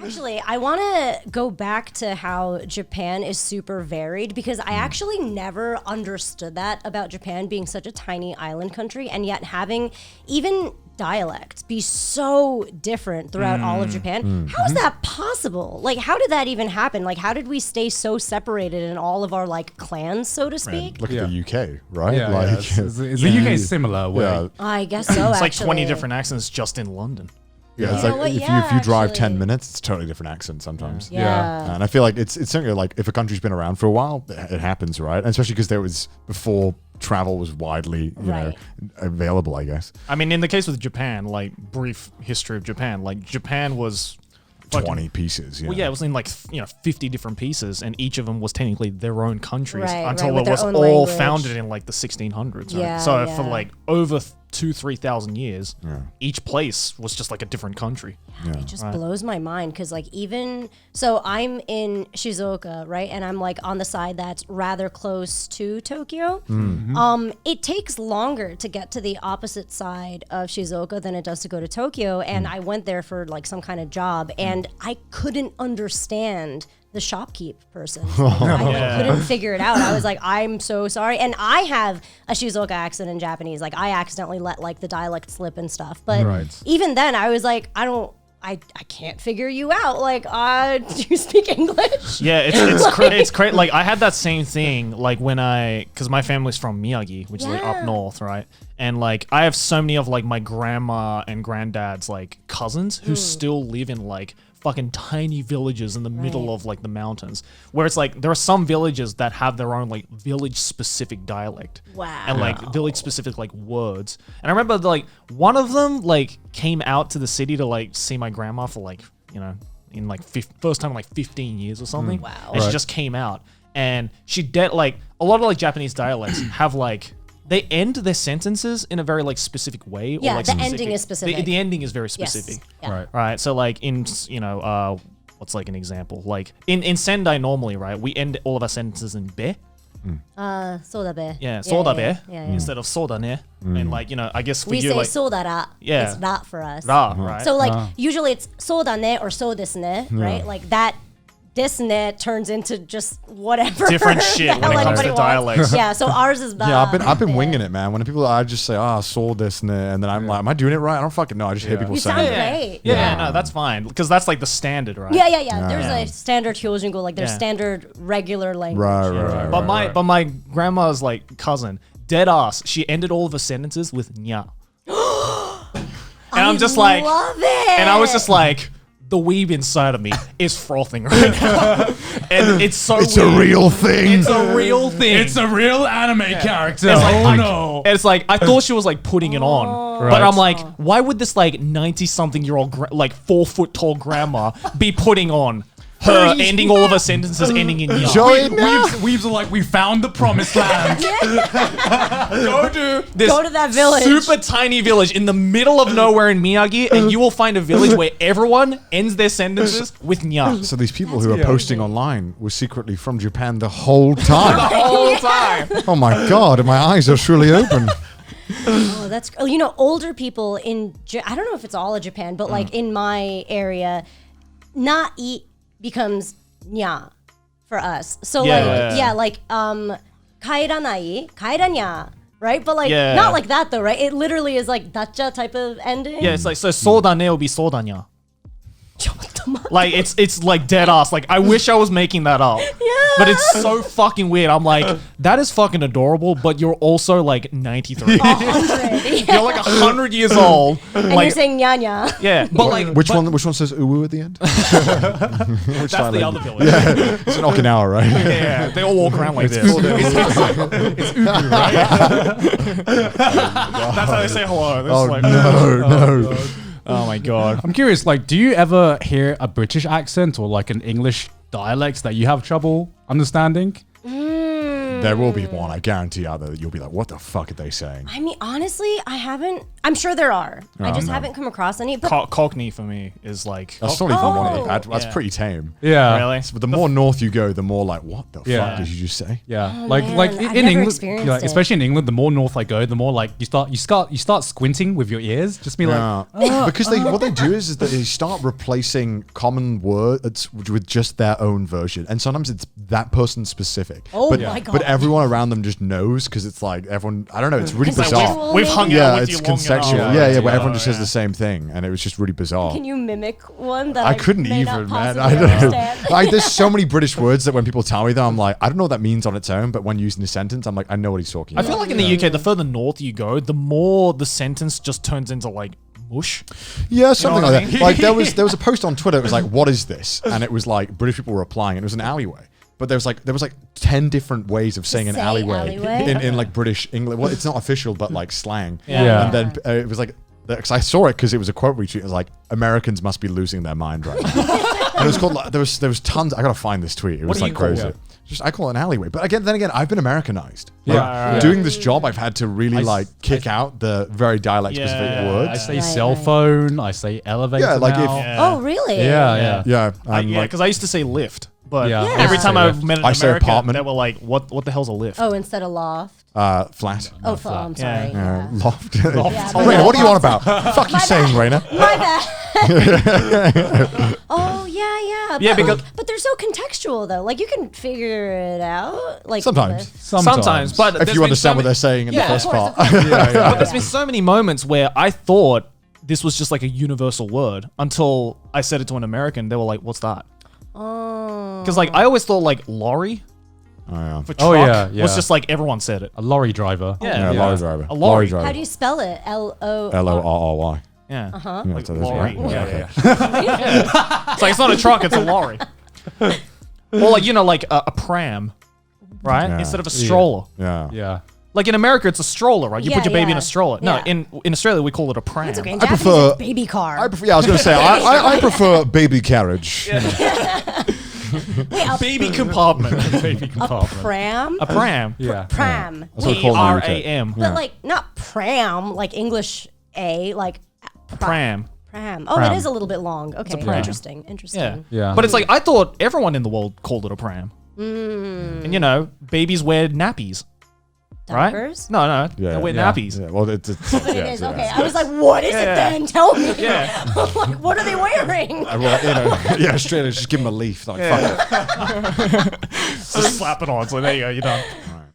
Actually, I want to go back to how Japan is super varied because I actually never understood that about Japan being such a tiny island country and yet having even dialects be so different throughout all of Japan. How is that possible? Like, how did that even happen? Like, how did we stay so separated in all of our like clans, so to speak? Look at the UK, right? Yeah, like, the UK is similar. yeah, I guess so. It's like actually. 20 different accents just in London. yeah. It's You like know what? if Yeah, you drive actually. 10 minutes, it's a totally different accent sometimes. Yeah. And I feel like it's certainly like if a country's been around for a while, it happens, right? And especially because there was before travel was widely, you know, available, I guess. I mean, in the case with Japan, like brief history of Japan, like Japan was 20 pieces. Yeah. Well, yeah, it was in like 50 different pieces, and each of them was technically their own countries Right, until with it their was own all language. founded in like the 1600s. Right? Yeah, So yeah. for like over 2,000-3,000 years, each place was just like a different country. It just blows my mind because like even so I'm in Shizuoka, right? And I'm like on the side that's rather close to Tokyo. It takes longer to get to the opposite side of Shizuoka than it does to go to Tokyo. And I went there for like some kind of job and I couldn't understand the shopkeep person. I couldn't figure it out. I was like, I'm so sorry. And I have a Shizuoka accent in Japanese. Like I accidentally let like the dialect slip and stuff. But even then I was like, I can't figure you out. Like, do you speak English? Yeah, it's crazy. Like I had that same thing. Like when because my family's from Miyagi, which is like up north, right? And like I have so many of like my grandma and granddad's like cousins who still live in like fucking tiny villages in the middle of like the mountains, where it's like there are some villages that have their own like village specific dialect. Wow. And like village specific like words. And I remember like one of them like came out to the city to like see my grandma for like, you know, in like first time in like 15 years or something. Wow. And she just came out and she did like a lot of like Japanese dialects have like they end their sentences in a very like specific way. Yeah, or, like, the specific. ending is specific. The ending is very Yes. specific. Yeah. Right. So like in, you know, what's like an example? Like in Sendai normally, right? We end all of our sentences in be. Sodabe. Yeah, sodabe Yeah. instead of sodane. And like, you know, I guess for We you say like sodara. Yeah. It's not for us. ra, right? So like usually it's sodane or so desu ne, right? Like that desu ne turns into just whatever. Different shit the when it hell comes to anybody wants. dialects. Yeah, so ours is Yeah, I've been winging it, man. When people, I just say, I saw this, and then I'm like, am I doing it right? I don't fucking know. I just hear people You saying sound it. great. Yeah, no, that's fine because that's like the standard, right? Yeah. There's a standard Hyojingo, like there's Yeah. standard regular language. Right. But my grandma's like cousin, dead ass, she ended all of her sentences with nya. And I'm just like, Love it. and I was just like, the weeb inside of me is frothing right now. And it's so It's weird. a real thing. It's a real thing. It's a real anime character. It's like, Oh no. And it's like, I thought she was like putting it on. But Right. I'm like, why would this like 90-something-year-old, like 4 foot tall grandma be putting on her ending all of her sentences ending in ya? Enjoy it now. Weaves are like, we found the promised land. Go to this Go to that village. super tiny village in the middle of nowhere in Miyagi, and you will find a village where everyone ends their sentences with nya. So these people who are posting online were secretly from Japan the whole time. Whole time. Oh my god, and my eyes are truly open. Oh, that's you know, older people in I don't know if it's all of Japan, but like in my area, na-i becomes nya for us. So like kairanai, kairanya, right? But like Yeah. not like that though, right? It literally is like dacha type of ending. Yeah, it's like, so sodane will be sodanya. Like it's like dead ass. Like I wish I was making that up. Yeah. But it's so fucking weird. I'm like, that is fucking adorable, but you're also like 93. 100. You're like 100 years old. And Like, you're saying nya nya. yeah, but like Which one says uwu at the end? Which that's the other village. It's in Okinawa, right? Yeah, they all walk around like this. That's how they say hello. They're just Oh like, no. oh my god. I'm curious, like, do you ever hear a British accent or like an English dialect that you have trouble understanding? There will be one, I guarantee out there, that you'll be like, what the fuck are they saying? I mean, honestly, I haven't. I'm sure there are. I just haven't come across any. But Cockney for me is like. That's not even one of the bad. That's Yeah. pretty tame. Yeah. Really? But the more north you go, the more like, what the Yeah. fuck did you just say? Yeah, Oh, like man, like I've in never England, experienced it. especially in England, the more north I go, the more like you start squinting with your ears, just be like, Because what they do is that they start replacing common words with just their own version, and sometimes it's that person specific. Oh but, my God. But everyone around them just knows because it's like everyone. I don't know. It's really It's like bizarre. We've hung Yeah, out with it's you long enough. conceptual. Yeah, where everyone just says the same thing, and it was just really bizarre. can you mimic one that I couldn't may not even, man. possibly I don't know. understand? Like, there's so many British words that when people tell me that, I'm like, I don't know what that means on its own, but when used in a sentence, I'm like, I know what he's talking I about. feel like in the UK, the further north you go, the more the sentence just turns into like mush. Yeah, something what I like that. mean? Like there was a post on Twitter. It was like, "What is this?" And it was like British people were replying. And it was an alleyway, but there was like 10 different ways of saying an say alleyway, alleyway? in like British English. Well, it's not official, but like slang. Yeah. And then it was like, because I saw it because it was a quote retweet. It was like, "Americans must be losing their mind right now." And it was called. Like, there was tons. I gotta find this tweet. It was do like you call crazy. it? Just I call it an alleyway, but then again, I've been Americanized. Like, Yeah. doing this job, I've had to really kick out the very dialect specific Yeah. words. I say Right, cell right. phone, I say elevator. Yeah, like if- now. Yeah. Oh, really? yeah. Yeah, I'm Yeah, like, because I used to say lift, but Yeah. every Yeah. time Say I've lift. met an I say American, apartment. they were like, "What the hell's a lift?" Oh, instead of loft. flat. Oh, I'm sorry. Yeah, Yeah. loft. Yeah, Raina, what are you on about? Fuck you saying, Raina? My bad. Oh yeah. Yeah, because- but they're so contextual though. Like you can figure it out. Like Sometimes. Sometimes, but If you understand what they're saying in the first part. But there's been so many moments where I thought this was just like a universal word until I said it to an American. They were like, "What's that?" Oh. Because like I always thought like lorry Oh, yeah. for truck yeah. was just like everyone said it. A lorry driver. Yeah, lorry driver. A lorry. driver. How do you spell it? L-O. Lorry. Yeah, Yeah, so there's- lorry. yeah, Yeah, okay. it's like it's not a truck, it's a lorry. Or like like a pram, right? Yeah. Instead of a stroller. Yeah. Yeah. Like in America, it's a stroller, right? You Yeah, put your baby in yeah. a stroller. No, Yeah. in Australia we call it a pram. It's okay. In I Japanese, prefer- it's baby car. I prefer, I was going to say, I prefer baby carriage. Wait, a Baby compartment. Baby compartment. pram? A pram. Yeah. Pram. That's what we call it in the UK. P-R-A-M. But like not pram, like English A, like Pram. pram. Oh, Pram. it is a little bit long. Okay, pram. interesting. Yeah. Yeah. But it's like I thought everyone in the world called it a pram. And babies wear nappies, right? Diapers? No, Yeah. they wear Yeah. nappies. Yeah, well, it's It yeah, is yeah. okay. I was like, what is it then? Tell me. Yeah. Like, what are they wearing? Well, yeah, Australia, just give them a leaf. Like, fuck it. Just slap it on. So there you go. You're done.